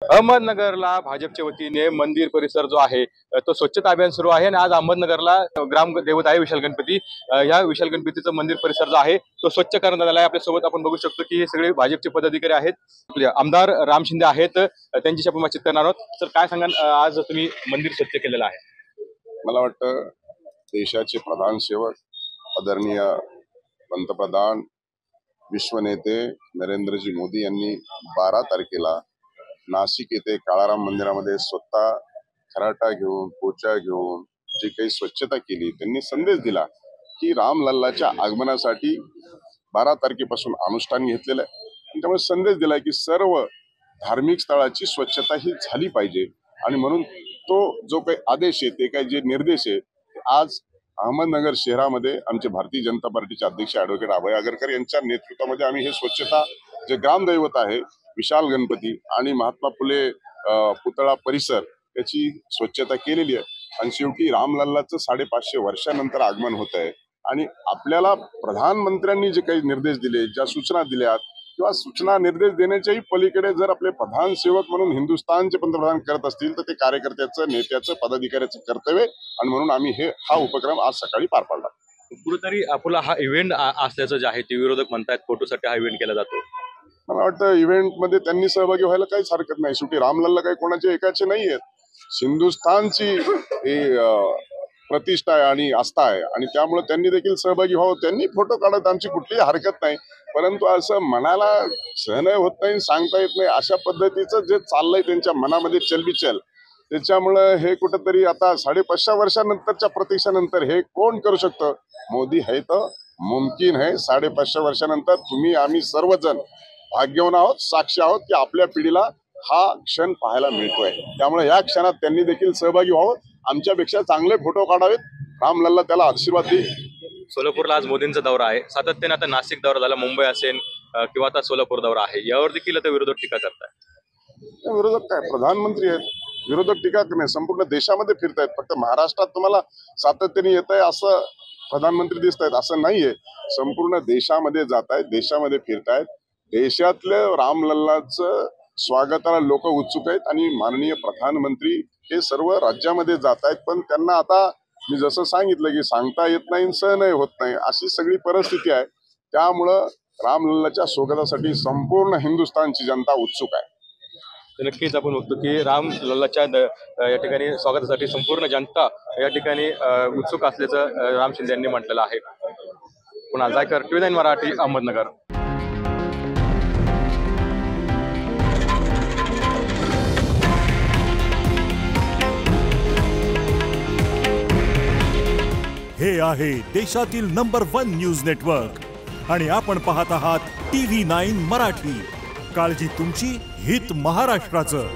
अहमदनगरला भाजपच्या वतीने मंदिर परिसर जो आहे तो स्वच्छता अभियान सुरू आहे आणि आज अहमदनगरला ग्रामदैवत आहे विशाल गणपती। या विशाल गणपतीचं मंदिर परिसर जो आहे तो स्वच्छ करण्यात आला आहे। आपल्या सोबत आपण बघू शकतो की हे सगळे भाजपचे पदाधिकारी आहेत। आमदार राम शिंदे आहेत, त्यांच्याशी आपण बातचीत करणार आहोत। सर, काय सांगाल, आज तुम्ही मंदिर स्वच्छ केलेलं आहे? मला वाटतं देशाचे प्रधान सेवक आदरणीय पंतप्रधान विश्वनेते नरेंद्रजी मोदी यांनी 12 तारखेला नाशिक येथे काळाराम मंदिरामध्ये स्वतः खराटा घेऊन पोचा घेऊन जी काही स्वच्छता केली, त्यांनी संदेश दिला की रामलल्लाच्या आगमनासाठी 12 तारखेपासून अनुष्ठान घेतलेलं आहे। त्यामुळे संदेश दिला की सर्व धार्मिक स्थळाची स्वच्छता ही झाली पाहिजे आणि म्हणून तो जो काही आदेश आहे, ते काही जे निर्देश आहे, आज अहमदनगर शहरामध्ये आमचे भारतीय जनता पार्टीचे अध्यक्ष ॲडव्होकेट अभय आगरकर यांच्या नेतृत्वामध्ये आम्ही हे स्वच्छता जे ग्रामदैवत आहे विशाल गणपती आणि महात्मा फुले पुतळा परिसर याची स्वच्छता केलेली आहे। आणि शेवटी रामलल्लाचं 550 वर्षानंतर आगमन होत आहे आणि आपल्याला प्रधानमंत्र्यांनी जे काही निर्देश दिले, ज्या सूचना दिल्यात किंवा सूचना निर्देश देण्याच्याही पलीकडे जर आपले प्रधान सेवक म्हणून हिंदुस्थानचे पंतप्रधान करत असतील तर ते कार्यकर्त्याचं, नेत्याचं, पदाधिकाऱ्याचं कर्तव्य आणि म्हणून आम्ही हा उपक्रम आज सकाळी पार पाडला। कुठेतरी आपला हा इव्हेंट असल्याचं जे आहे ते विरोधक म्हणतात, फोटोसाठी हा इव्हेंट केला जातो। मला वाटतं इव्हेंट मध्ये त्यांनी सहभागी व्हायला काहीच हरकत नाही। शेवटी रामलल्ला काही कोणाचे एकाचे नाही आहेत, हिंदुस्थानची प्रतिष्ठा आहे आणि आस्था आहे आणि त्यामुळे त्यांनी देखील सहभागी व्हावं। त्यांनी फोटो काढत आमची कुठलीही हरकत नाही, परंतु असं मनाला सहन होत नाही, सांगता येत नाही अशा पद्धतीचं जे चाललंय त्यांच्या मनामध्ये चलबिचल, त्याच्यामुळं हे कुठंतरी आता 550 वर्षानंतरच्या प्रतीक्षानंतर हे कोण करू शकतं? मोदी है तर मुमकिन है। 550 वर्षानंतर तुम्ही आम्ही सर्वजण भाग्यवान आहोत, साक्षी आहोत की आपल्या पिढीला हा क्षण पाहायला मिळतोय। त्यामुळे या क्षणात त्यांनी देखील सहभागी व्हावं, आमच्यापेक्षा चांगले फोटो काढावेत, रामलल्ला त्याला आशीर्वाद देईल। सोलापूरला आज मोदींचा दौरा आहे, सातत्याने आता नाशिक दौरा झाला, मुंबई असेल किंवा आता सोलापूर दौरा आहे, यावर देखील आता विरोधक टीका करताय। विरोधक काय प्रधानमंत्री आहेत, विरोधक टीका करणे संपूर्ण देशामध्ये फिरतायत। फक्त महाराष्ट्रात तुम्हाला सातत्याने येत आहे असं प्रधानमंत्री दिसत आहेत असं नाहीये, संपूर्ण देशामध्ये जात आहेत, देशामध्ये फिरतायत। देशातल्या रामलल्लाचं स्वागताला लोक उत्सुक आहेत आणि माननीय प्रधानमंत्री हे सर्व राज्यामध्ये जात आहेत, पण त्यांना आता मी जसं सांगितलं की सांगता येत नाही, सहनही होत नाही, अशी सगळी परिस्थिती आहे। त्यामुळं रामलल्लाच्या स्वागतासाठी संपूर्ण हिंदुस्थानची जनता उत्सुक आहे। नक्कीच आपण बघतो की रामलल्लाच्या या ठिकाणी स्वागतासाठी संपूर्ण जनता या ठिकाणी उत्सुक असल्याचं राम शिंदे यांनी म्हटलेलं आहे। पुन्हा जायकर, TV9 मराठी, अहमदनगर। हे आहे देशातील नंबर 1 न्यूज नेटवर्क आणि आपण पाहत आहात TV9 मराठी। काळजी तुमची, हित महाराष्ट्राचं।